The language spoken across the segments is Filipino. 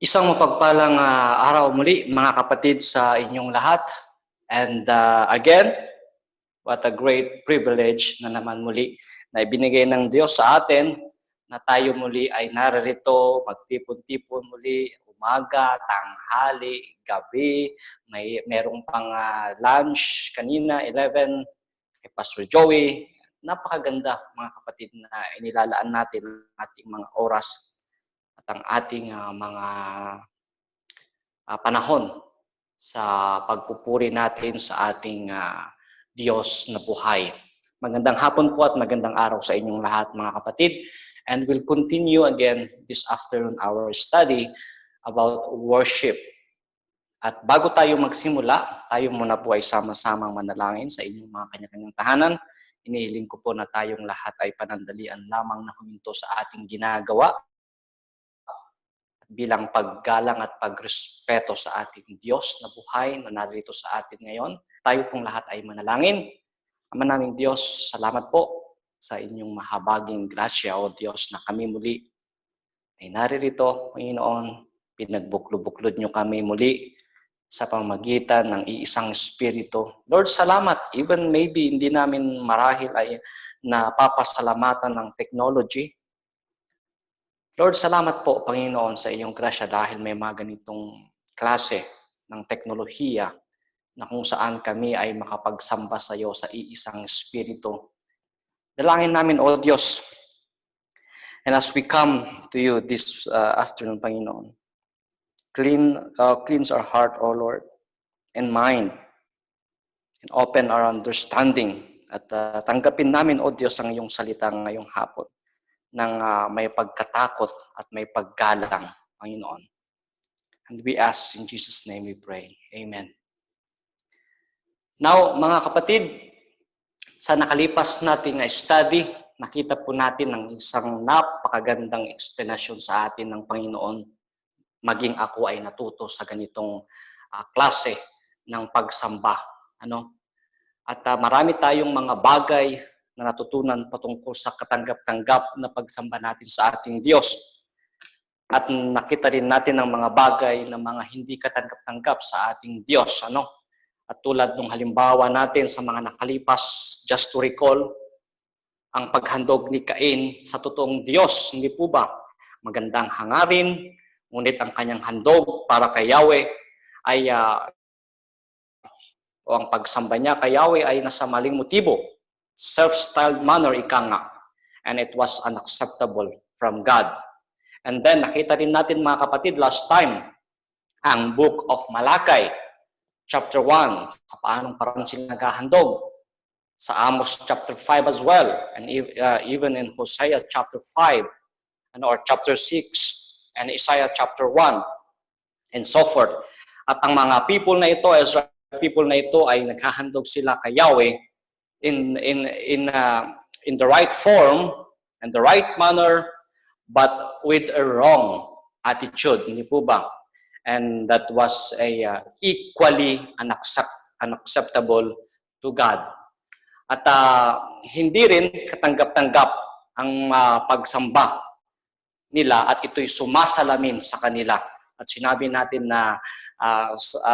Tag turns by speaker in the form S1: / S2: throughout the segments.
S1: Isang mapagpalang araw muli mga kapatid sa inyong lahat. And again, what a great privilege na naman muli na ibinigay ng Diyos sa atin na tayo muli ay naririto, magtipon-tipon muli, umaga, tanghali, gabi, merong pang lunch kanina, 11, kay Pastor Joey. Napakaganda mga kapatid na inilalaan natin ang ating mga oras at ang ating mga panahon sa pagpupuri natin sa ating Diyos na buhay. Magandang hapon po at magandang araw sa inyong lahat mga kapatid. And we'll continue again this afternoon our study about worship. At bago tayo magsimula, tayo muna po ay sama-samang manalangin sa inyong mga kanya-kanyang tahanan. Inihiling ko po na tayong lahat ay panandalian lamang na huminto sa ating ginagawa bilang paggalang at pagrespeto sa ating Diyos na buhay na narito sa atin ngayon. Tayo pong lahat ay manalangin. Ama naming Diyos, salamat po sa inyong mahabaging grasya, O Diyos, na kami muli ay naririto, Panginoon. Pinagbuklo-buklod nyo kami muli sa pamagitan ng iisang Espiritu. Lord, salamat. Even maybe hindi namin marahil ay napapasalamatan ng technology. Lord, salamat po, Panginoon, sa iyong grasya dahil may mga ganitong klase ng teknolohiya na kung saan kami ay makapagsamba sa iyo sa iisang Espiritu. Dalangin namin, O Diyos, and as we come to you this afternoon, Panginoon, cleanse our heart, O Lord, and mind, and open our understanding. At tanggapin namin, O Diyos, ang iyong salita ngayong hapon ng may pagkatakot at may paggalang, Panginoon. And we ask in Jesus' name we pray. Amen. Now, mga kapatid, sa nakalipas nating study, nakita po natin ang isang napakagandang explanation sa atin ng Panginoon. Maging ako ay natuto sa ganitong klase ng pagsamba. At marami tayong mga bagay na natutunan patungkol sa katanggap-tanggap na pagsamba natin sa ating Diyos. At nakita rin natin ang mga bagay na mga hindi katanggap-tanggap sa ating Diyos. At tulad ng halimbawa natin sa mga nakalipas, just to recall, ang paghandog ni Cain sa totoong Diyos, hindi po ba? Magandang hangarin, ngunit ang kanyang handog para kay Yahweh ay o ang pagsamba niya kay Yahweh ay nasa maling motibo, self-styled manner ika nga, and it was unacceptable from God. And then nakita rin natin mga kapatid last time ang Book of Malakay, chapter 1, sa paanong parang sila naghahandog, sa Amos chapter 5 as well, and even in Hosea chapter 5, or chapter 6, and Isaiah chapter 1, and so forth. At ang mga people na ito, Ezra people na ito ay naghahandog sila kay Yahweh in the right form and the right manner, but with a wrong attitude, hindi po ba? And that was equally unacceptable to God. At hindi rin katanggap-tanggap ang pagsamba nila at ito'y sumasalamin sa kanila. At sinabi natin na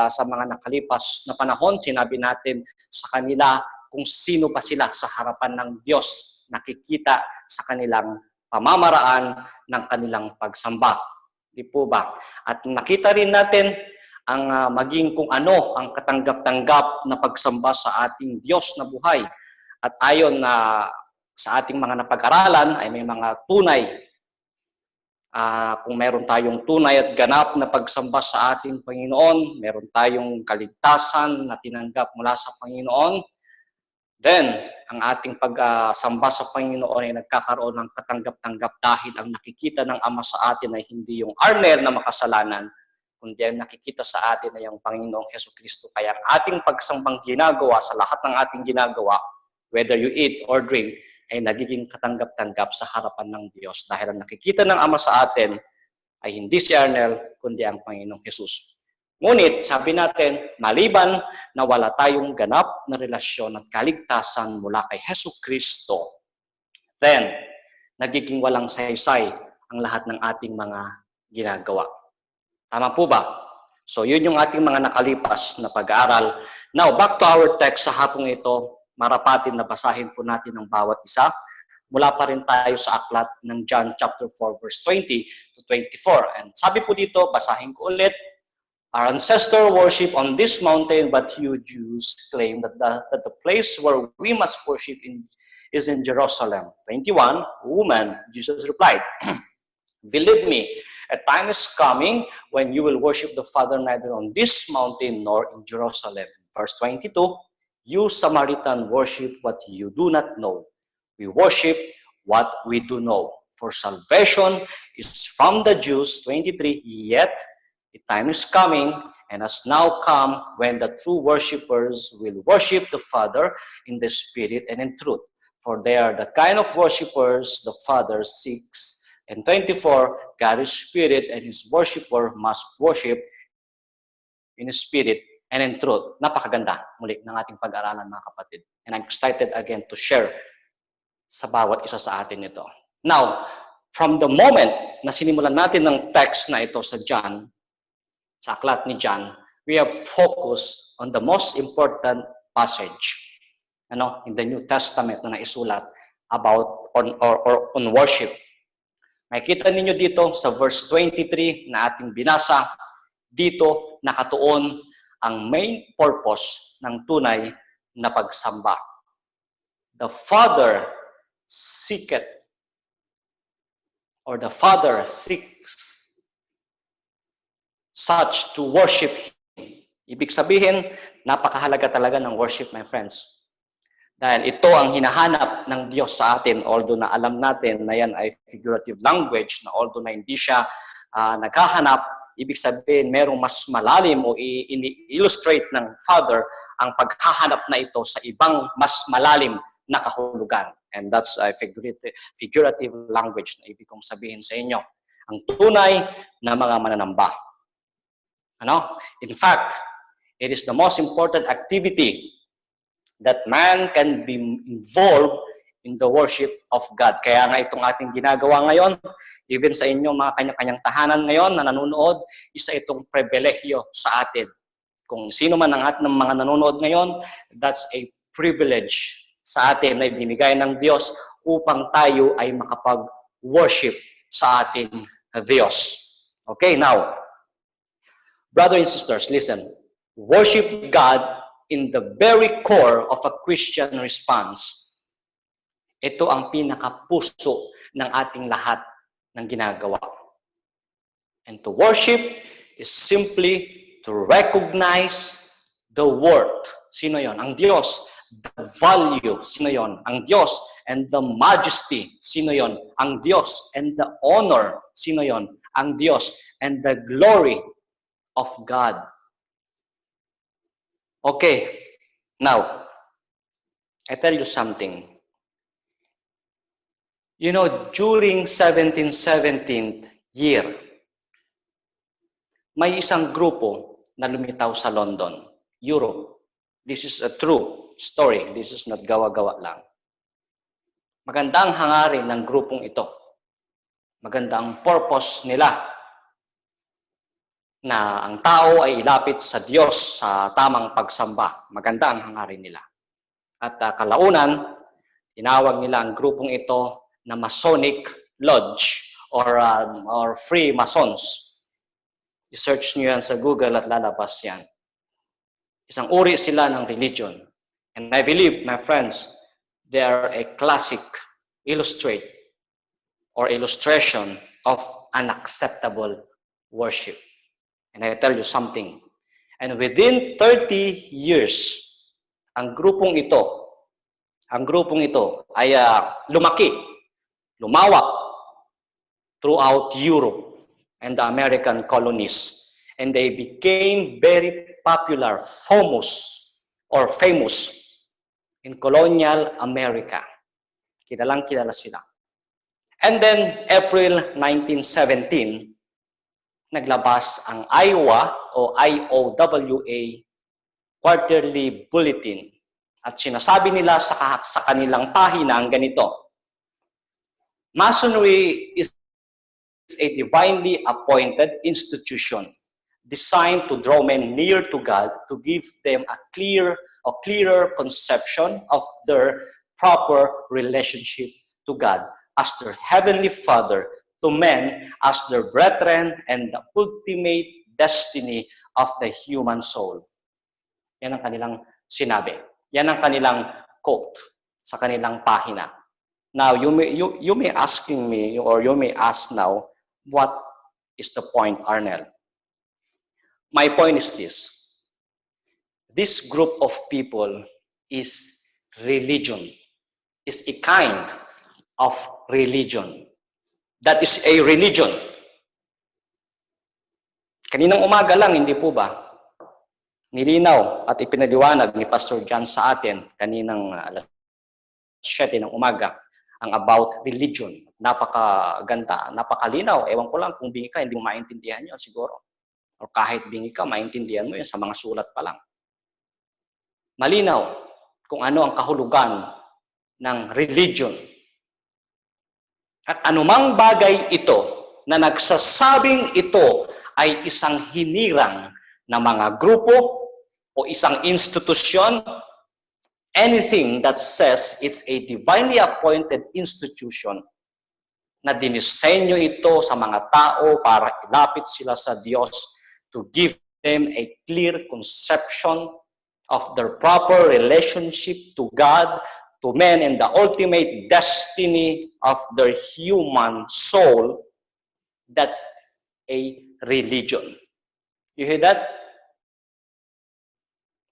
S1: sa mga nakalipas na panahon, sinabi natin sa kanila kung sino pa sila sa harapan ng Diyos, nakikita sa kanilang pamamaraan ng kanilang pagsamba. Di po ba? At nakita rin natin ang maging kung ano ang katanggap-tanggap na pagsamba sa ating Diyos na buhay. At ayon sa ating mga napag-aralan ay may mga tunay. Kung meron tayong tunay at ganap na pagsamba sa ating Panginoon, meron tayong kaligtasan na tinanggap mula sa Panginoon, then ang ating pagsamba sa Panginoon ay nagkakaroon ng katanggap-tanggap dahil ang nakikita ng Ama sa atin ay hindi yung arner na makasalanan, kundi ang nakikita sa atin ay ang Panginoong Jesucristo. Kaya ang ating pagsambang ginagawa sa lahat ng ating ginagawa, whether you eat or drink, ay nagiging katanggap-tanggap sa harapan ng Diyos dahil ang nakikita ng Ama sa atin ay hindi si Arnel, kundi ang Panginoong Jesus. Ngunit, sabi natin, maliban na wala tayong ganap na relasyon at kaligtasan mula kay Jesucristo, then, nagiging walang saysay ang lahat ng ating mga ginagawa. Tama po ba? So, yun yung ating mga nakalipas na pag-aaral. Now, back to our text sa hapong ito, marapatin na basahin po natin ang bawat isa. Mula pa rin tayo sa aklat ng John chapter 4, verse 20 to 24. And sabi po dito, basahin ko ulit, our ancestor worship on this mountain, but you Jews claim that the place where we must worship is in Jerusalem. 21, woman, Jesus replied, believe me, a time is coming when you will worship the Father neither on this mountain nor in Jerusalem. Verse 22, you Samaritan worship what you do not know. We worship what we do know. For salvation is from the Jews. 23, yet a time is coming and has now come when the true worshippers will worship the Father in the Spirit and in truth. For they are the kind of worshippers the Father seeks. And 24, God is Spirit and His worshipper must worship in Spirit and in truth. Napakaganda muli ng ating pag-aralan, mga kapatid. And I'm excited again to share sa bawat isa sa atin ito. Now, from the moment na sinimulan natin ng text na ito sa John, sa aklat ni John, we have focused on the most important passage in the New Testament na naisulat about on worship. Makikita ninyo dito sa verse 23 na ating binasa, dito nakatuon ang main purpose ng tunay na pagsamba. The Father seeketh, or the Father seeks such to worship Him. Ibig sabihin, napakahalaga talaga ng worship, my friends. Dahil ito ang hinahanap ng Diyos sa atin, although na alam natin na yan ay figurative language, na although na hindi siya naghahanap, ibig sabihin merong mas malalim o i-illustrate ng Father ang paghahanap na ito sa ibang mas malalim na kahulugan. And that's a figurative language na ibig kong sabihin sa inyo. Ang tunay na mga mananamba. In fact, it is the most important activity that man can be involved in the worship of God. Kaya nga itong ating ginagawa ngayon, even sa inyo mga kanya-kanyang tahanan ngayon na nanonood, isa itong pribilehiyo sa atin. Kung sino man ang ating mga nanonood ngayon, that's a privilege sa atin na ibinigay ng Diyos upang tayo ay makapag-worship sa ating Diyos. Okay, now, brothers and sisters, listen. Worship God in the very core of a Christian response. Ito ang pinakapuso ng ating lahat ng ginagawa. And to worship is simply to recognize the worth. Sino yon? Ang Diyos. The value. Sino yon? Ang Diyos. And the majesty. Sino yon? Ang Diyos. And the honor. Sino yon? Ang Diyos. And the glory of God. Okay, now, I tell you something. You know, during 1717 year, may isang grupo na lumitaw sa London, Europe. This is a true story. This is not gawa-gawa lang. Maganda ang hangarin ng grupong ito. Maganda ang purpose nila na ang tao ay ilapit sa Diyos sa tamang pagsamba. Maganda ang hangarin nila. At kalaunan, tinawag nila ang grupong ito na Masonic Lodge or Free Masons. I-search nyo yan sa Google at lalabas yan. Isang uri sila ng religion. And I believe, my friends, they are a classic illustration of unacceptable worship. And I tell you something. And within 30 years, ang grupong ito ay lumawak throughout Europe and the American colonies. And they became very popular, famous in colonial America. Kilala sila. And then, April 1917, naglabas ang IOWA Quarterly Bulletin. At sinasabi nila sa kanilang pahinang ganito, Masonry is a divinely appointed institution designed to draw men near to God, to give them a clearer conception of their proper relationship to God as their heavenly Father, to men as their brethren, and the ultimate destiny of the human soul. Yan ang kanilang sinabi. Yan ang kanilang quote sa kanilang pahina. Now, you may asking me, or you may ask now, what is the point, Arnel? My point is this. This group of people is religion, is a kind of religion. That is a religion. Kaninang umaga lang, hindi po ba? Nilinaw at ipinaliwanag ni Pastor John sa atin kaninang alas 7 ng umaga ang about religion. Napakaganda, napakalinaw. Ewan ko lang kung bingi ka, hindi mo maintindihan yun siguro. O kahit bingi ka, maintindihan mo yun sa mga sulat pa lang. Malinaw kung ano ang kahulugan ng religion. At anumang bagay ito na nagsasabing ito ay isang hinirang na mga grupo o isang institusyon, anything that says it's a divinely appointed institution na dinisenyo ito sa mga tao para ilapit sila sa Diyos to give them a clear conception of their proper relationship to God, to men, and the ultimate destiny of their human soul. That's a religion. You hear that?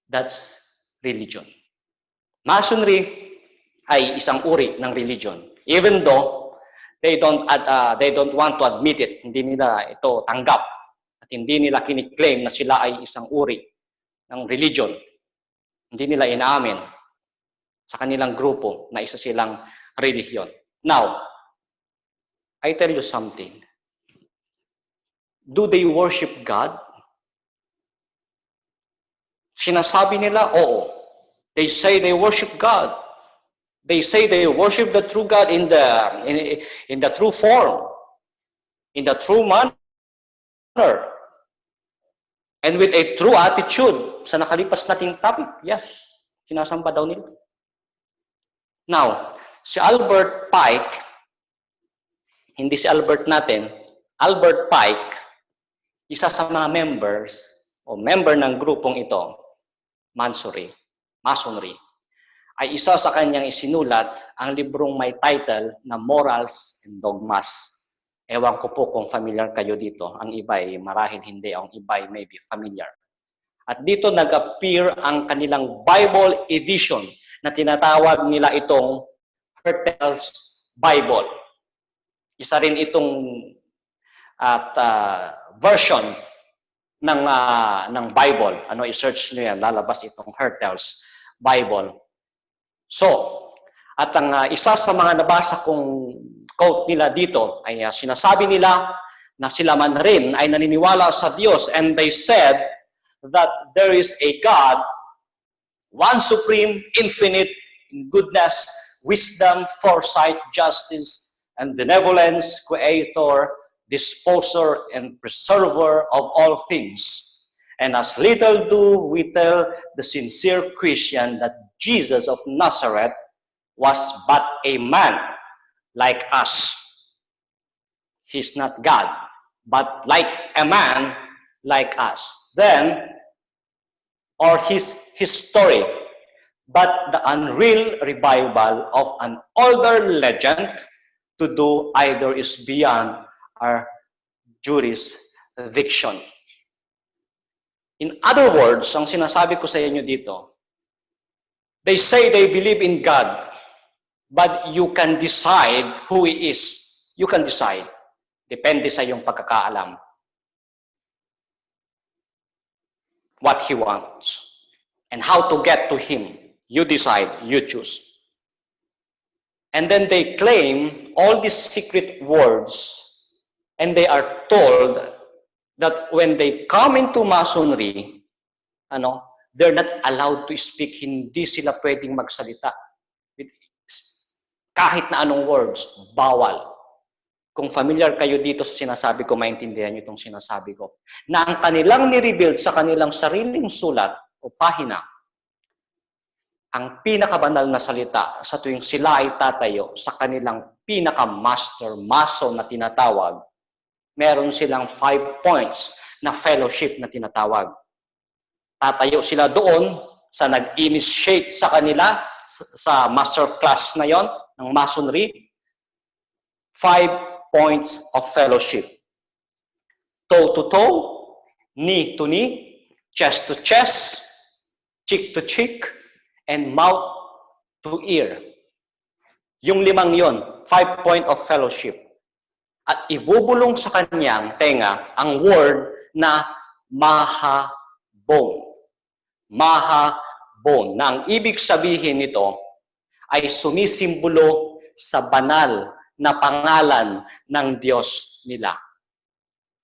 S1: That's religion. Masonry ay isang uri ng religion. Even though they don't want to admit it, hindi nila ito tanggap at hindi nila kiniklaim na sila ay isang uri ng religion. Hindi nila inaamin sa kanilang grupo na isa silang relihiyon. Now, I tell you something. Do they worship God? Sinasabi nila, oo. They say they worship God. They say they worship the true God in the true form, in the true manner, and with a true attitude. Sa nakalipas nating topic, yes, sinasamba daw nila. Now, si Albert Pike, hindi si Albert natin, Albert Pike, isa sa mga members o member ng grupong ito, Masonry, ay isa sa kanyang isinulat ang librong may title na Morals and Dogmas. Ewan ko po kung familiar kayo dito. Ang iba ay marahil hindi, ang iba ay maybe familiar. At dito nag-appear ang kanilang Bible edition na tinatawag nila itong Hertel's Bible. Isa rin itong version ng Bible. Ano, i-search nyo yan, lalabas itong Hertel's Bible. So, at ang isa sa mga nabasa kong quote nila dito ay sinasabi nila na sila man rin ay naniniwala sa Diyos, and they said that there is a God, one supreme, infinite, in goodness, wisdom, foresight, justice, and benevolence, creator, disposer, and preserver of all things. And as little do we tell the sincere Christian that Jesus of Nazareth was but a man like us. He's not God, but like a man like us. Then, or his story, but the unreal revival of an older legend to do either is beyond our jurisdiction. In other words, ang sinasabi ko sa inyo dito, they say they believe in God, but you can decide who He is. You can decide. Depende sa iyong pagkakaalam. What He wants. And how to get to Him. You decide, you choose. And then they claim all these secret words, and they are told that when they come into Masonry, they're not allowed to speak. Hindi sila pwedeng magsalita. Kahit na anong words, bawal. Kung familiar kayo dito sa sinasabi ko, maintindihan niyo itong sinasabi ko. Na ang kanilang nirebuild sa kanilang sariling sulat o pahina, ang pinakabanal na salita sa tuwing sila ay tatayo sa kanilang pinaka-master mason na tinatawag, meron silang 5 points na fellowship na tinatawag. Tatayo sila doon sa nag-initiate sa kanila sa master class na yon ng masonry. 5 points of fellowship. Toe to toe, knee to knee, chest to chest, cheek to cheek, and mouth to ear. Yung 5 yon, 5 point of fellowship. At ibubulong sa kanyang tenga ang word na mahabon. Mahabon. Na ang ibig sabihin nito ay sumisimbolo sa banal na pangalan ng Diyos nila.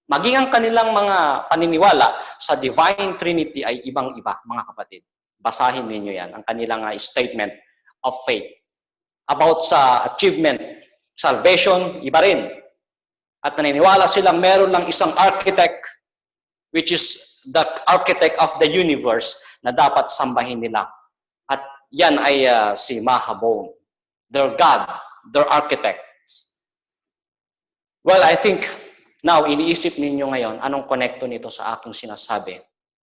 S1: Maging ang kanilang mga paniniwala sa Divine Trinity ay ibang-iba, mga kapatid. Basahin ninyo yan, ang kanilang statement of faith. About sa achievement, salvation, iba rin. At naniniwala silang meron lang isang architect, which is the architect of the universe, na dapat sambahin nila. At yan ay si Mahabon, their God, their architect. Well, I think now, iniisip ninyo ngayon, anong konekto nito sa aking sinasabi?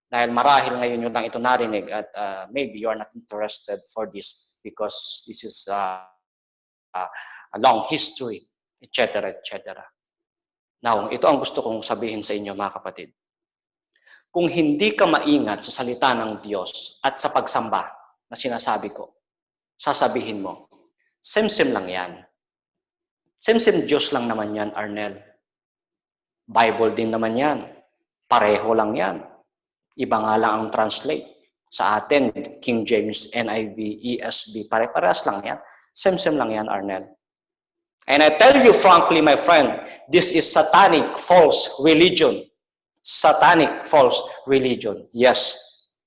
S1: Dahil marahil ngayon nyo lang ito narinig at maybe you are not interested for this because this is a long history, etc., etc. Now, ito ang gusto kong sabihin sa inyo, mga kapatid. Kung hindi ka maingat sa salita ng Diyos at sa pagsamba na sinasabi ko, sasabihin mo, sim-sim lang yan. Sim-sim Diyos lang naman yan, Arnel. Bible din naman yan. Pareho lang yan. Iba nga lang ang translate. Sa atin, King James, NIV, ESV, pare-parehas lang yan. Sim-sim lang yan, Arnel. And I tell you frankly, my friend, this is satanic false religion. Satanic false religion. Yes,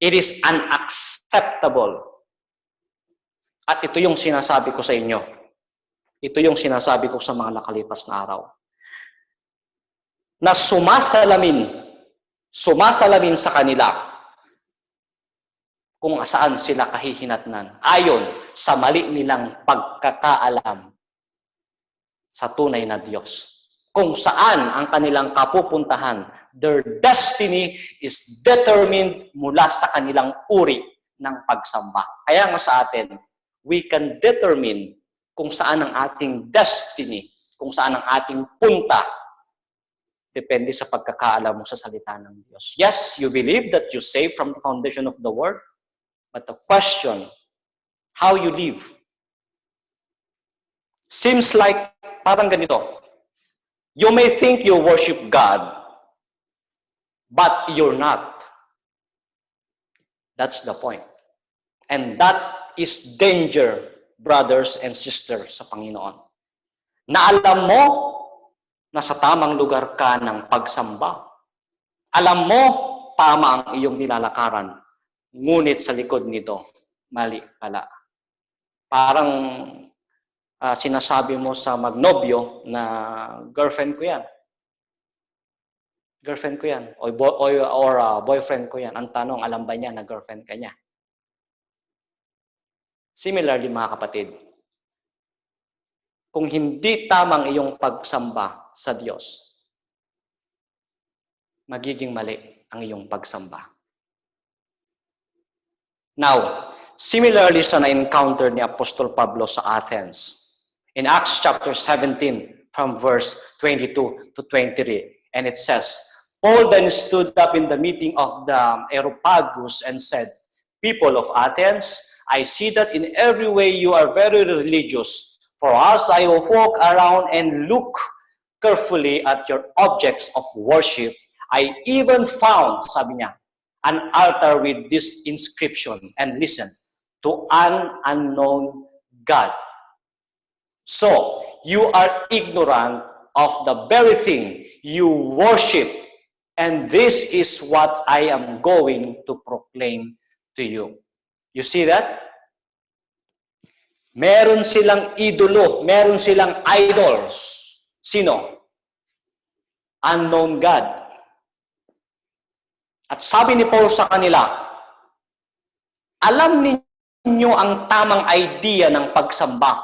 S1: it is unacceptable. At ito yung sinasabi ko sa inyo. Ito yung sinasabi ko sa mga nakalipas na araw. Na sumasalamin sa kanila kung saan sila kahihinatnan ayon sa mali nilang pagkakaalam sa tunay na Diyos. Kung saan ang kanilang kapupuntahan, their destiny is determined mula sa kanilang uri ng pagsamba. Kaya nga sa atin, we can determine kung saan ang ating destiny, kung saan ang ating punta, depende sa pagkakaalam mo sa salita ng Diyos. Yes, you believe that you saved from the foundation of the world, but the question, how you live, seems like parang ganito. You may think you worship God, but you're not. That's the point. And that is danger, brothers and sisters sa Panginoon. Na alam mo na sa tamang lugar ka ng pagsamba. Alam mo, tama ang iyong nilalakaran. Ngunit sa likod nito, mali pala. Parang sinasabi mo sa magnobyo na girlfriend ko yan. Girlfriend ko yan. Or boyfriend ko yan. Ang tanong, alam ba niya na girlfriend ka niya? Similarly, mga kapatid, kung hindi tamang iyong pagsamba sa Diyos, magiging mali ang iyong pagsamba. Now, similarly sa na-encounter ni Apostol Pablo sa Athens, in Acts chapter 17, from verse 22 to 23, and it says, Paul then stood up in the meeting of the Areopagus and said, People of Athens, I see that in every way you are very religious. For as I walk around and look carefully at your objects of worship, I even found, sabi niya, an altar with this inscription. And listen, to an unknown God. So, you are ignorant of the very thing you worship. And this is what I am going to proclaim to you. You see that? Meron silang idolo, meron silang idols Sino? Unknown God. At sabi ni Paul sa kanila, alam ninyo ang tamang idea ng pagsamba.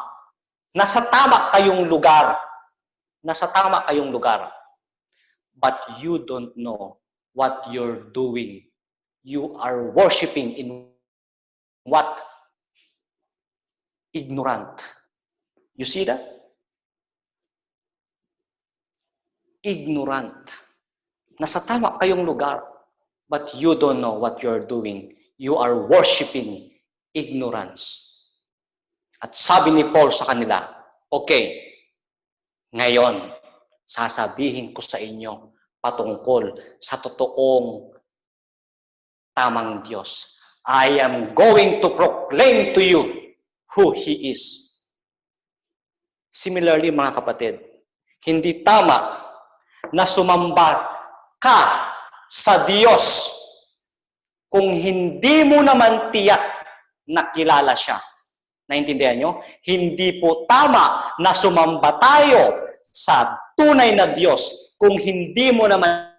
S1: Nasa tama kayong lugar. Nasa tama kayong lugar. But you don't know what you're doing. You are worshiping in what? Ignorant. You see that? Ignorant. Nasa tama kayong lugar, but you don't know what you're doing. You are worshiping ignorance. At sabi ni Paul sa kanila, okay, ngayon, sasabihin ko sa inyo patungkol sa totoong tamang Diyos. I am going to proclaim to you who He is. Similarly, mga kapatid, hindi tama na sumamba ka sa Diyos kung hindi mo naman tiyak na kilala siya. Naintindihan nyo? Hindi po tama na sumamba tayo sa tunay na Diyos kung hindi mo naman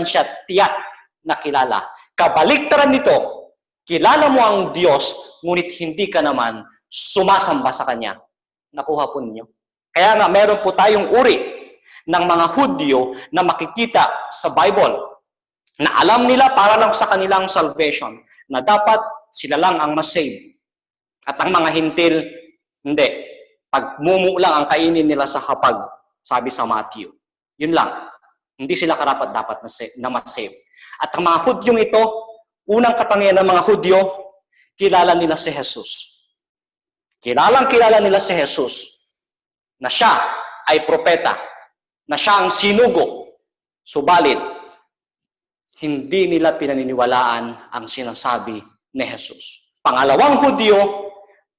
S1: siya tiyak na kilala. Kabaliktaran nito, kilala mo ang Diyos, ngunit hindi ka naman sumasamba sa Kanya. Nakuha po ninyo? Kaya nga, meron po tayong uri ng mga Hudyo na makikita sa Bible na alam nila para lang sa kanilang salvation na dapat sila lang ang masave. At ang mga hintil, hindi. Pagmumu lang ang kainin nila sa hapag, sabi sa Matthew. Yun lang. Hindi sila karapat-dapat na masave. At ang mga Hudyong ito, unang katangian ng mga Hudyo, kilala nila si Jesus. Kilala nila si Jesus na siya ay propeta, na siya ang sinugo. Subalit, hindi nila pinaniniwalaan ang sinasabi ni Jesus. Pangalawang Hudyo,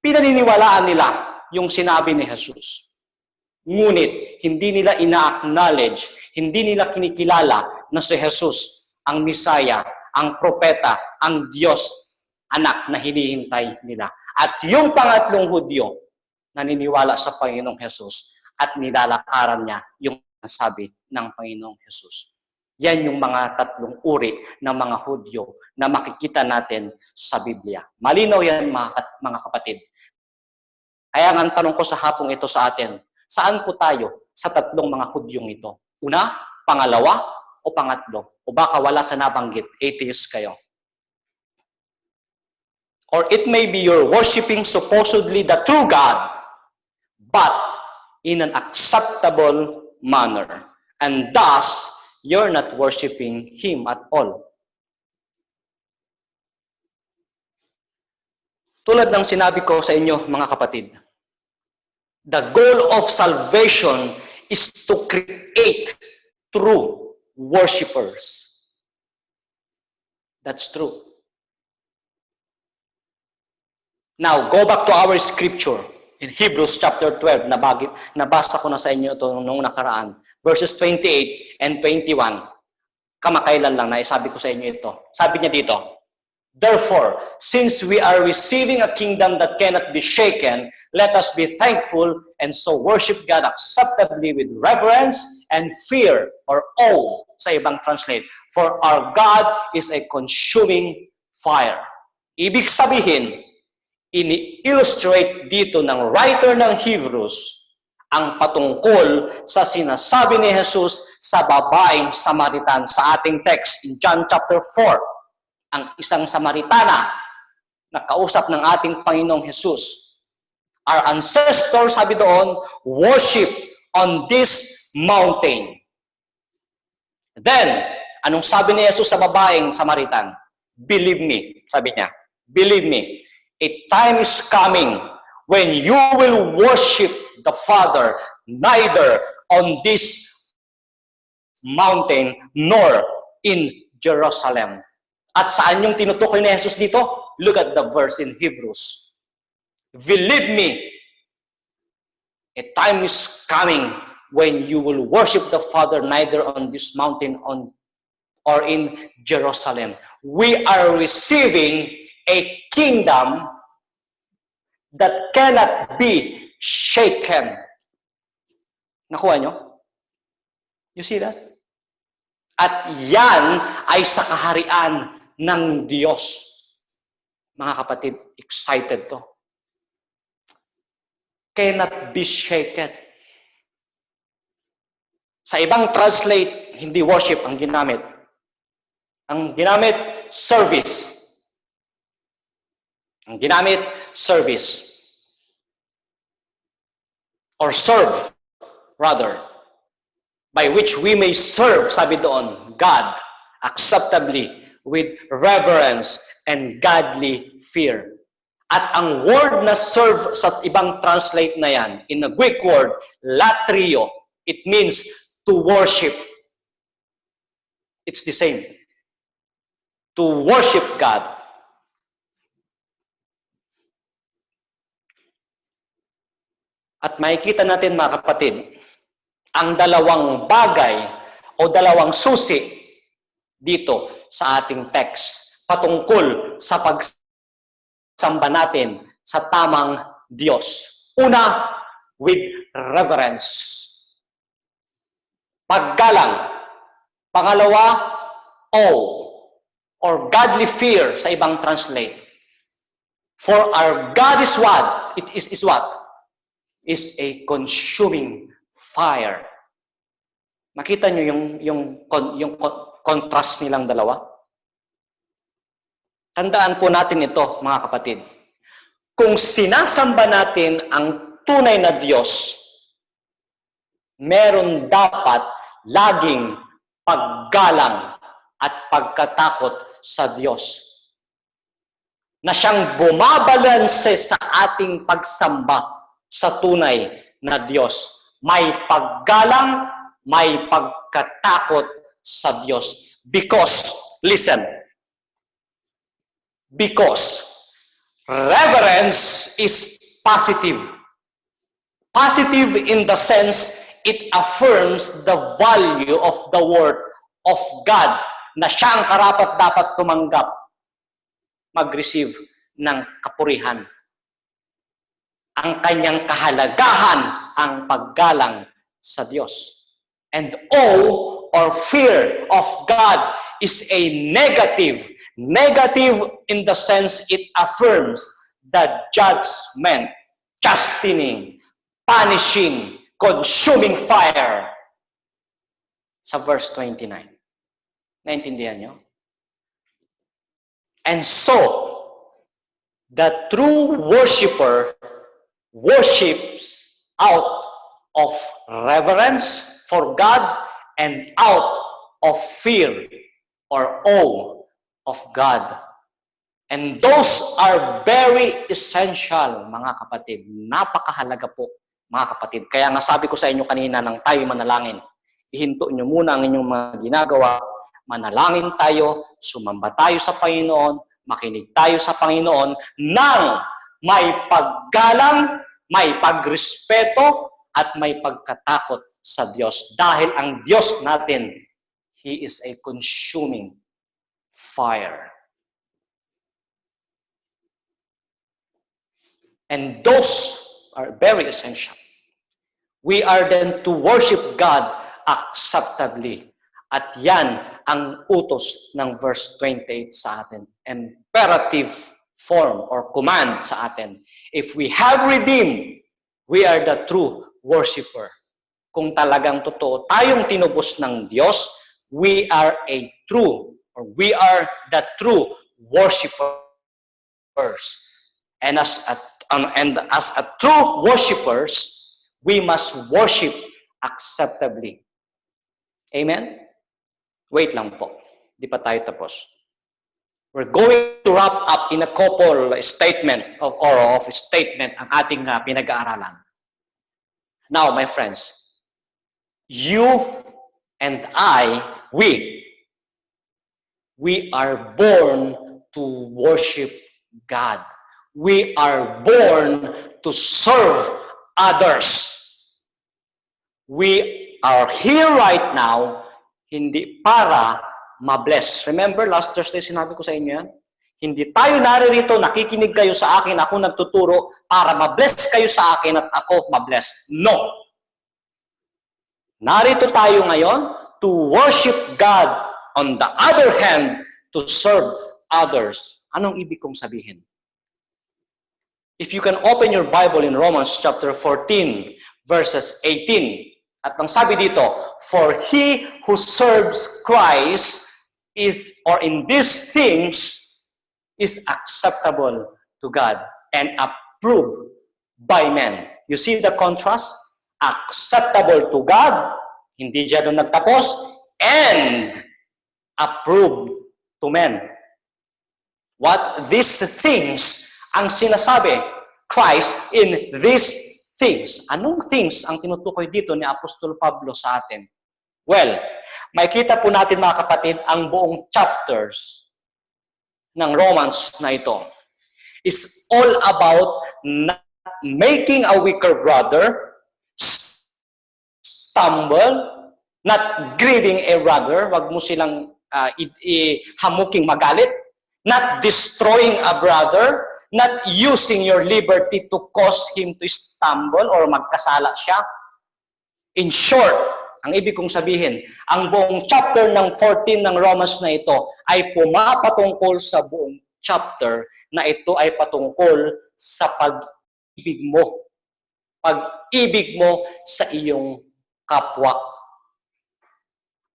S1: pinaniniwalaan nila yung sinabi ni Jesus. Ngunit, hindi nila ina-acknowledge, hindi nila kinikilala na si Jesus ang Misaya, ang propeta, ang Diyos, anak na hinihintay nila. At yung pangatlong Hudyo, naniniwala sa Panginoong Jesus at nilalakaran niya yung sabi ng Panginoong Jesus. Yan yung mga tatlong uri ng mga Hudyo na makikita natin sa Biblia. Malinaw yan mga kapatid. Kaya nga ang tanong ko sa hapong ito sa atin, saan po tayo sa tatlong mga Hudyong ito? Una, pangalawa, o pangatlo? O baka wala sa nabanggit, atheist kayo. Or it may be you're worshiping supposedly the true God, but in an acceptable manner. And thus, you're not worshiping Him at all. Tulad ng sinabi ko sa inyo, mga kapatid, the goal of salvation is to create true worshipers. That's true. Now, go back to our scripture in Hebrews chapter 12. Nabasa ko na sa inyo ito nung nakaraan. Verses 28 and 21. Kamakailan lang na isabi ko sa inyo ito. Sabi niya dito, therefore, since we are receiving a kingdom that cannot be shaken, let us be thankful and so worship God acceptably with reverence and fear or awe, sa ibang translate. For our God is a consuming fire. Ibig sabihin, ini-illustrate dito ng writer ng Hebrews ang patungkol sa sinasabi ni Jesus sa babaeng Samaritan sa ating text in John chapter 4. Ang isang Samaritana na kausap ng ating Panginoong Jesus. Our ancestors, sabi doon, worship on this mountain. Then, anong sabi ni Jesus sa babaeng Samaritan? Believe me, sabi niya. Believe me, a time is coming when you will worship the Father neither on this mountain nor in Jerusalem. At saan yung tinutukoy ni Jesus dito? Look at the verse in Hebrews. Believe me, a time is coming when you will worship the Father neither on this mountain or in Jerusalem. We are receiving a kingdom that cannot be shaken. Nakuha nyo? You see that? At yan ay sa kaharian ng Diyos. Mga kapatid, excited to. Cannot be shaken. Sa ibang translate, hindi worship ang ginamit. Ang ginamit, service. Ang ginamit, service. Or serve, rather. By which we may serve, sabi doon, God, acceptably, with reverence and godly fear. At ang word na serve sa ibang translate na yan, in the Greek word, latrio, it means to worship. It's the same. To worship God. At makikita natin, mga kapatid, ang dalawang bagay o dalawang susi dito sa ating text patungkol sa pagsamba natin sa tamang Diyos. Una, with reverence. Paggalang. Pangalawa, awe or godly fear sa ibang translate. For our God is what? It is what? Is a consuming fire. Nakita nyo yung contrast nilang dalawa? Tandaan po natin ito, mga kapatid. Kung sinasamba natin ang tunay na Diyos, meron dapat laging paggalang at pagkatakot sa Diyos. Na siyang bumabalanse sa ating pagsamba sa tunay na Diyos. May paggalang, may pagkatakot sa Diyos. Because, listen, because reverence is positive. Positive in the sense it affirms the value of the word of God na siyang karapat-dapat tumanggap, mag-receive ng kapurihan. Ang kanyang kahalagahan ang paggalang sa Diyos. And awe or fear of God is a negative. Negative in the sense it affirms the judgment, chastening, punishing, consuming fire. Sa verse 29. Naintindihan nyo? And so, the true worshiper worships out of reverence for God and out of fear or awe of God. And those are very essential, mga kapatid. Napakahalaga po, mga kapatid. Kaya nga sabi ko sa inyo kanina nang tayo manalangin, ihinto nyo muna ang inyong mga ginagawa, manalangin tayo, sumamba tayo sa Panginoon, makinig tayo sa Panginoon, nang may paggalang, may pagrespeto, at may pagkatakot sa Diyos. Dahil ang Diyos natin, He is a consuming fire. And those are very essential. We are then to worship God acceptably. At yan ang utos ng verse 28 sa atin. Imperative form or command sa atin. If we have redeemed, we are the true worshiper. Kung talagang totoo tayong tinubos ng Diyos, we are the true worshipers. And as a true worshipers, we must worship acceptably. Amen? Wait lang po. Di pa tayo tapos. We're going to wrap up in a couple statement of statement ang ating pinag-aaralan. Now, my friends, you and I, we are born to worship God. We are born to serve others. We are here right now hindi para ma-bless. Remember, last Thursday sinabi ko sa inyo yan? Hindi tayo naririto, nakikinig kayo sa akin, ako nagtuturo para ma-bless kayo sa akin at ako ma-bless. No! Narito tayo ngayon to worship God. On the other hand, to serve others. Anong ibig kong sabihin? If you can open your Bible in Romans chapter 14, verses 18. At ang sabi dito, for he who serves Christ is, or in these things, is acceptable to God and approved by men. You see the contrast? Acceptable to God, hindi siya doon nagtapos, and approved to men. What these things ang sinasabi, Christ in these things. Anong things ang tinutukoy dito ni Apostol Pablo sa atin? Well, makikita po natin mga kapatid ang buong chapters ng Romans na ito is all about not making a weaker brother stumble, not grieving a brother, wag mo silang hamuking magalit, not destroying a brother, not using your liberty to cause him to stumble or magkasala siya. In short, ang ibig kong sabihin, ang buong chapter ng 14 ng Romans na ito ay pumapatungkol sa buong chapter na ito ay patungkol sa pag-ibig mo. Pag-ibig mo sa iyong kapwa.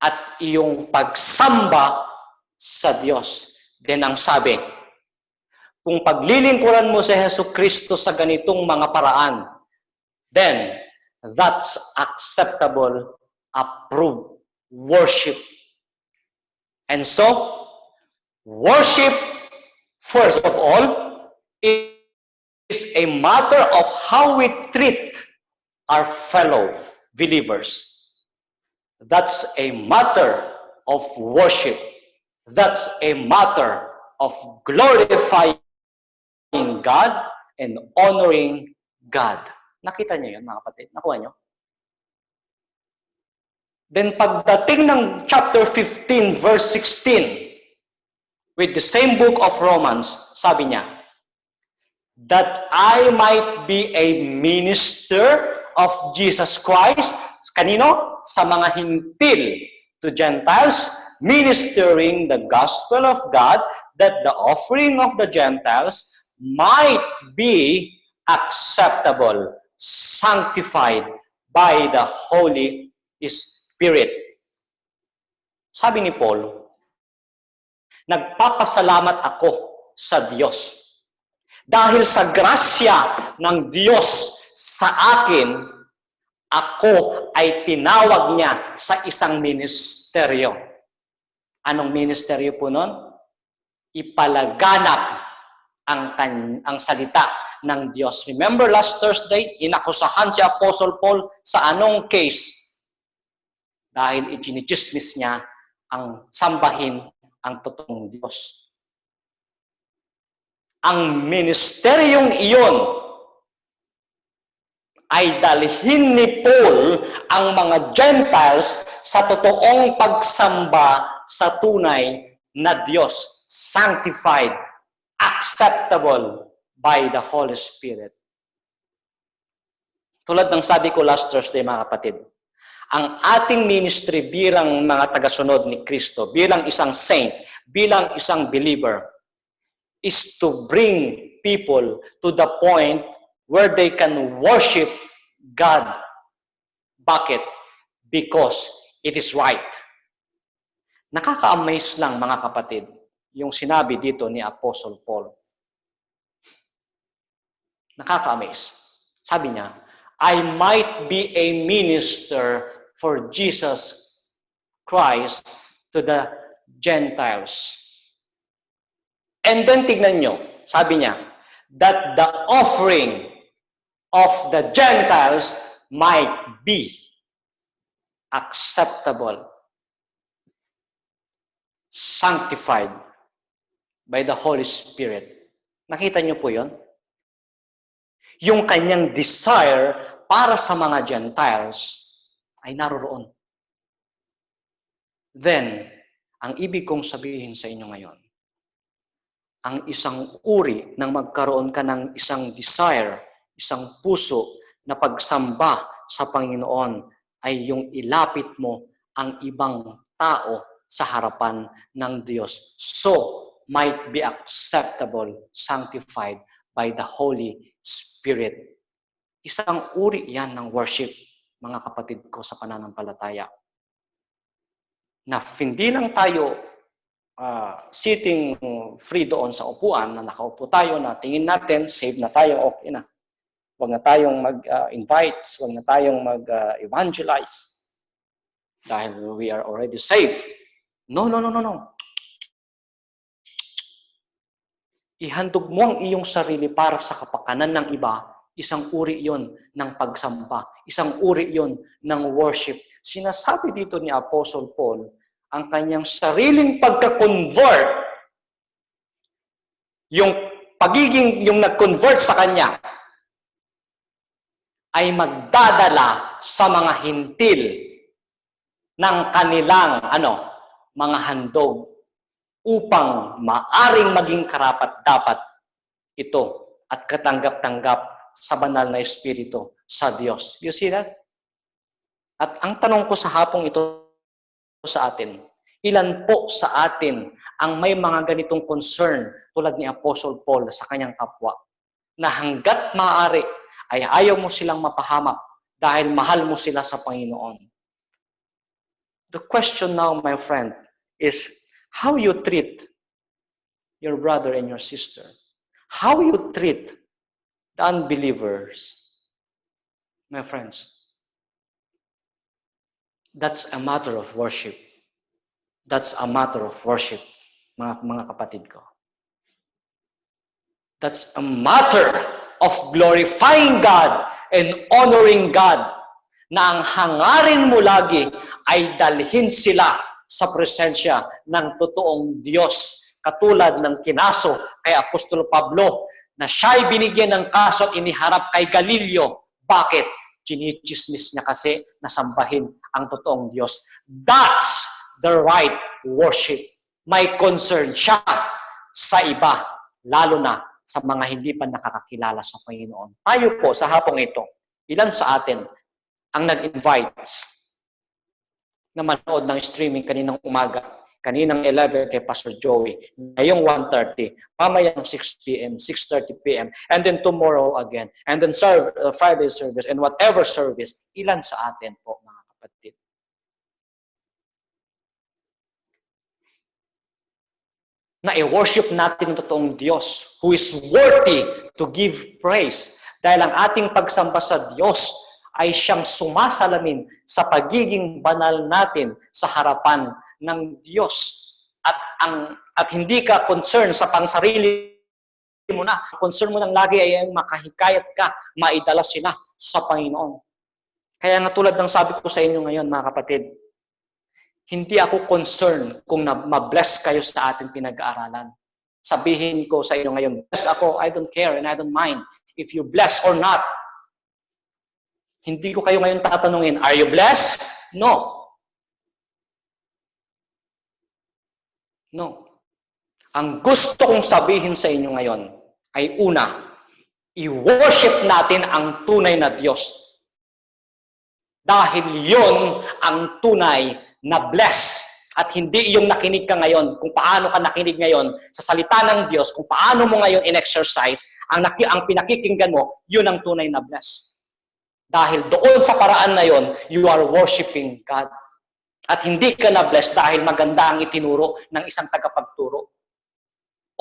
S1: At iyong pagsamba sa Diyos. Then ang sabi, kung paglilingkuran mo si Jesucristo sa ganitong mga paraan, then that's acceptable, approved worship. And so, worship, first of all, is a matter of how we treat our fellow believers. That's a matter of worship. That's a matter of glorifying God and honoring God. Nakita niyo yun, mga kapatid? Nakuha niyo? Then pagdating ng chapter 15, verse 16, with the same book of Romans, sabi niya, that I might be a minister of Jesus Christ. Kanino? Sa mga hintil, to Gentiles, ministering the gospel of God, that the offering of the Gentiles might be acceptable, sanctified by the Holy Spirit. Sabi ni Paul, nagpapasalamat ako sa Diyos. Dahil sa grasya ng Diyos sa akin, ako ay tinawag niya sa isang ministeryo. Anong ministeryo po nun? Ipalaganap ang salita ng Diyos. Remember last Thursday, inakusahan si Apostle Paul sa anong case? Dahil ichinichismis niya ang sambahin ang totoong Diyos. Ang ministeryong iyon ay dalhin ni Paul ang mga Gentiles sa totoong pagsamba sa tunay na Diyos, sanctified, acceptable by the Holy Spirit. Tulad ng sabi ko last Thursday, mga kapatid, ang ating ministry bilang mga tagasunod ni Kristo, bilang isang saint, bilang isang believer, is to bring people to the point where they can worship God. Bakit? Because it is right. Nakaka-amaze lang, mga kapatid, yung sinabi dito ni Apostle Paul. Nakaka-amaze. Sabi niya, I might be a minister for Jesus Christ to the Gentiles. And then tignan nyo, sabi niya, that the offering of the Gentiles might be acceptable, sanctified by the Holy Spirit. Nakita niyo po yon? Yung kanyang desire para sa mga Gentiles ay naroroon. Then, ang ibig kong sabihin sa inyo ngayon, ang isang uri ng magkaroon ka ng isang desire, isang puso na pagsamba sa Panginoon ay yung ilapit mo ang ibang tao sa harapan ng Diyos. So, might be acceptable, sanctified by the Holy Spirit. Isang uri yan ng worship, mga kapatid ko sa pananampalataya. Na hindi lang tayo sitting free doon sa upuan, na nakaupo tayo, na tingin natin, save na tayo, okay na. Huwag na tayong mag-invite, huwag na tayong mag-evangelize. Dahil we are already saved. No. Ihandog mo ang iyong sarili para sa kapakanan ng iba, isang uri yon ng pagsamba. Isang uri yon ng worship. Sinasabi dito ni Apostle Paul, ang kanyang sariling pagka-convert, yung nag-convert sa kanya, ay magdadala sa mga hintil ng kanilang mga handog upang maaring maging karapat-dapat ito at katanggap-tanggap sa banal na Espiritu sa Diyos. You see that? At ang tanong ko sa hapong ito sa atin, ilan po sa atin ang may mga ganitong concern tulad ni Apostle Paul sa kanyang kapwa, na hanggat maaari ay ayaw mo silang mapahamak dahil mahal mo sila sa Panginoon. The question now, my friend, is how you treat your brother and your sister. How you treat the unbelievers. My friends, that's a matter of worship. That's a matter of worship, mga kapatid ko. That's a matter of glorifying God and honoring God, na ang hangarin mo lagi ay dalhin sila sa presensya ng totoong Diyos. Katulad ng kinaso kay Apostol Pablo, na siya'y binigyan ng kaso at iniharap kay Galileo. Bakit? Chinichismis niya kasi na sambahin ang totoong Diyos. That's the right worship. May concern siya sa iba, lalo na sa mga hindi pa nakakakilala sa Panginoon. Tayo po sa hapong ito, ilan sa atin ang nag-invite na manood ng streaming kaninang umaga, kaninang 11 kay Pastor Joey, ngayong 1:30, mamayang 6 p.m., 6:30 p.m., and then tomorrow again, and then Friday service, and whatever service, ilan sa atin po, mga kapatid? Na i-worship natin ang totoong Diyos who is worthy to give praise. Dahil ang ating pagsamba sa Diyos ay siyang sumasalamin sa pagiging banal natin sa harapan ng Diyos. At hindi ka concern sa pangsarili mo na. Concern mo lang lagi ay makahikayat ka, maidala sila sa Panginoon. Kaya nga tulad ng sabi ko sa inyo ngayon, mga kapatid, hindi ako concerned kung ma-bless kayo sa ating pinag-aaralan. Sabihin ko sa inyo ngayon, bless ako, I don't care and I don't mind if you bless or not. Hindi ko kayo ngayon tatanungin, are you blessed? No. No. Ang gusto kong sabihin sa inyo ngayon ay una, i-worship natin ang tunay na Diyos. Dahil yon ang tunay na bless. At hindi yung nakinig ka ngayon, kung paano ka nakinig ngayon sa salita ng Diyos, kung paano mo ngayon in-exercise, ang pinakikinggan mo, yun ang tunay na bless. Dahil doon sa paraan na yon, you are worshiping God. At hindi ka na-bless dahil maganda ang itinuro ng isang tagapagturo.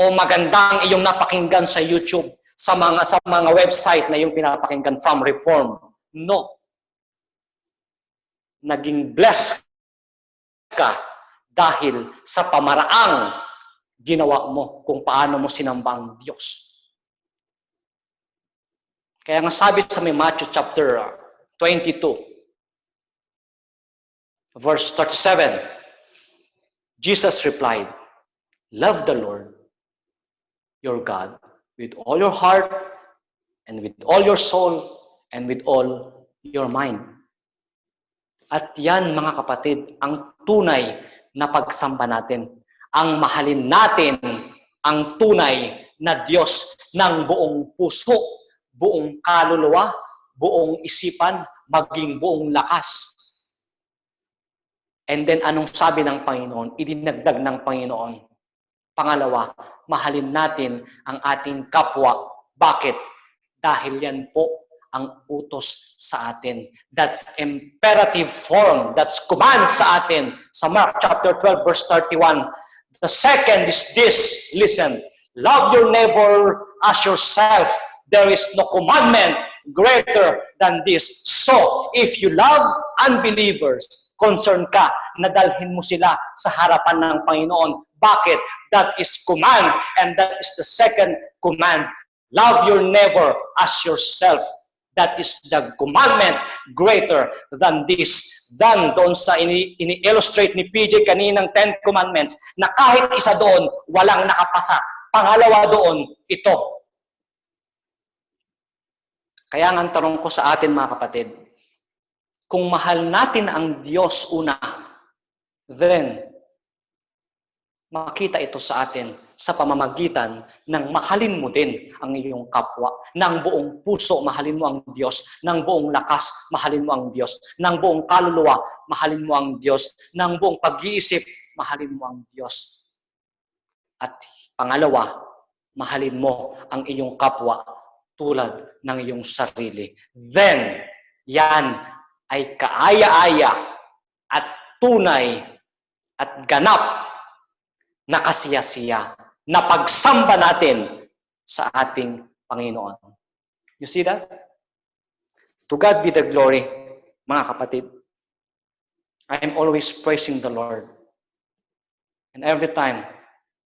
S1: O maganda ang iyong napakinggan sa YouTube, sa mga website na yung pinapakinggan from Reform. No. Naging blessed ka dahil sa pamaraang ginawa mo kung paano mo sinamba ang Diyos. Kaya nga sabi sa Matthew chapter 22, verse 37, Jesus replied, love the Lord, your God, with all your heart, and with all your soul, and with all your mind. At yan, mga kapatid, ang tunay na pagsamba natin. Ang mahalin natin ang tunay na Diyos ng buong puso, buong kaluluwa, buong isipan, maging buong lakas. And then anong sabi ng Panginoon? Idinagdag ng Panginoon. Pangalawa, mahalin natin ang ating kapwa. Bakit? Dahil yan po ang utos sa atin. That's imperative form. That's command sa atin. Sa Mark chapter 12 verse 31. The second is this. Listen. Love your neighbor as yourself. There is no commandment greater than this. So, if you love unbelievers, concerned ka na dalhin mo sila sa harapan ng Panginoon. Bakit? That is command, and that is the second command. Love your neighbor as yourself. That is the commandment greater than this. Than doon sa ini-illustrate ni PJ kaninang 10 commandments na kahit isa doon, walang nakapasa. Pangalawa doon, ito. Kaya ang tanong ko sa atin mga kapatid, kung mahal natin ang Diyos una, then makita ito sa atin sa pamamagitan ng mahalin mo din ang iyong kapwa. Ng buong puso, mahalin mo ang Diyos. Ng buong lakas, mahalin mo ang Diyos. Ng buong kaluluwa, mahalin mo ang Diyos. Ng buong pag-iisip, mahalin mo ang Diyos. At pangalawa, mahalin mo ang iyong kapwa tulad ng iyong sarili. Then, yan ay kaaya-aya at tunay at ganap na kasiyasiya na pagsamba natin sa ating Panginoon. You see that? To God be the glory, mga kapatid. I am always praising the Lord. And every time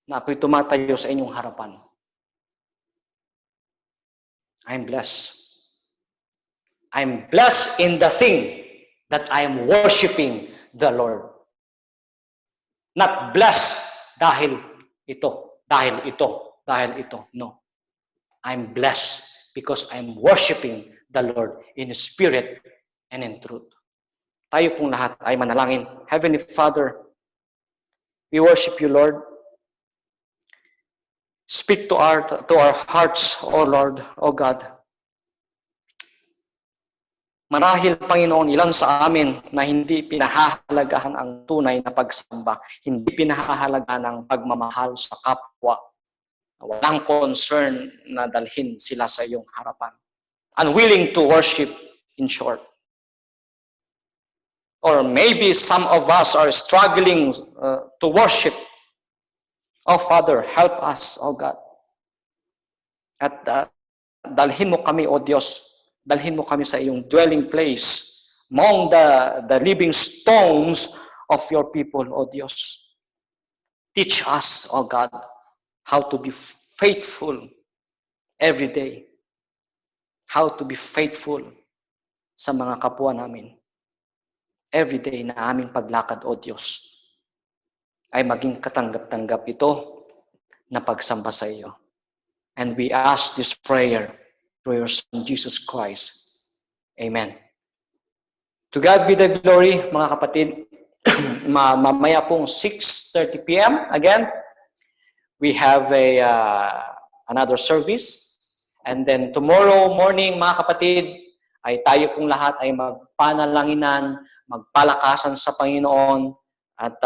S1: na ako'y tumatayo sa inyong harapan, I'm blessed. I'm blessed in the thing that I am worshiping the Lord. Not blessed dahil ito. No. I'm blessed because I'm worshiping the Lord in spirit and in truth. Tayo pong lahat ay manalangin. Heavenly Father, we worship you, Lord. Speak to our hearts, O Lord, O God. Marahil, Panginoon, ilan sa amin na hindi pinahahalagahan ang tunay na pagsamba, hindi pinahahalagahan ang pagmamahal sa kapwa, walang concern na dalhin sila sa iyong harapan. Unwilling to worship, in short. Or maybe some of us are struggling to worship. Oh, Father, help us, oh God. At dalhin mo kami, oh Diyos, dalhin mo kami sa iyong dwelling place among the living stones of your people, O Diyos. Teach us, O God, how to be faithful every day. How to be faithful sa mga kapwa namin. Every day na aming paglakad, O Diyos, ay maging katanggap-tanggap ito na pagsamba sa iyo. And we ask this prayer through your Son, Jesus Christ. Amen. To God be the glory, mga kapatid. Mamaya pong 6:30 p.m. Again, we have another service. And then tomorrow morning, mga kapatid, ay tayo pong lahat ay magpanalanginan, magpalakasan sa Panginoon. At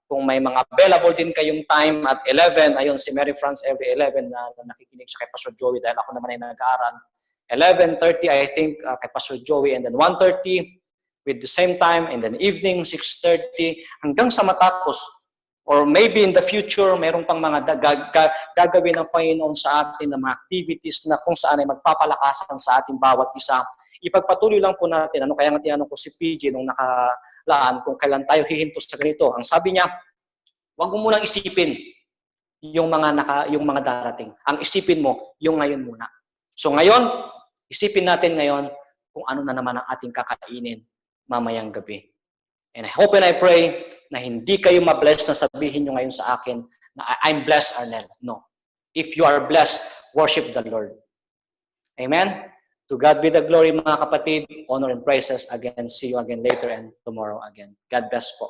S1: kung may mga available din kayong time at 11, ayun si Mary France every 11 na nakikinig siya kay Pastor Joey dahil ako naman ay nag-aaral. 11:30 I think kay Pastor Joey, and then 1:30 with the same time, and then evening 6:30 hanggang sa matapos. Or maybe in the future, mayroon pang mga gagawin ng Panginoon sa atin na mga activities na kung saan ay magpapalakasan sa ating bawat isa. Ipagpatuloy lang po natin. Ano kaya nga tinanong ko si PJ nung nakalaan kung kailan tayo hihinto sa ganito. Ang sabi niya, huwag mo munang isipin yung mga darating. Ang isipin mo, yung ngayon muna. So ngayon, isipin natin ngayon kung ano na naman ang ating kakainin mamayang gabi. And I hope and I pray na hindi kayo mabless na sabihin nyo ngayon sa akin na I'm blessed, Arnel. No. If you are blessed, worship the Lord. Amen? To God be the glory, mga kapatid. Honor and praises again. See you again later and tomorrow again. God bless po.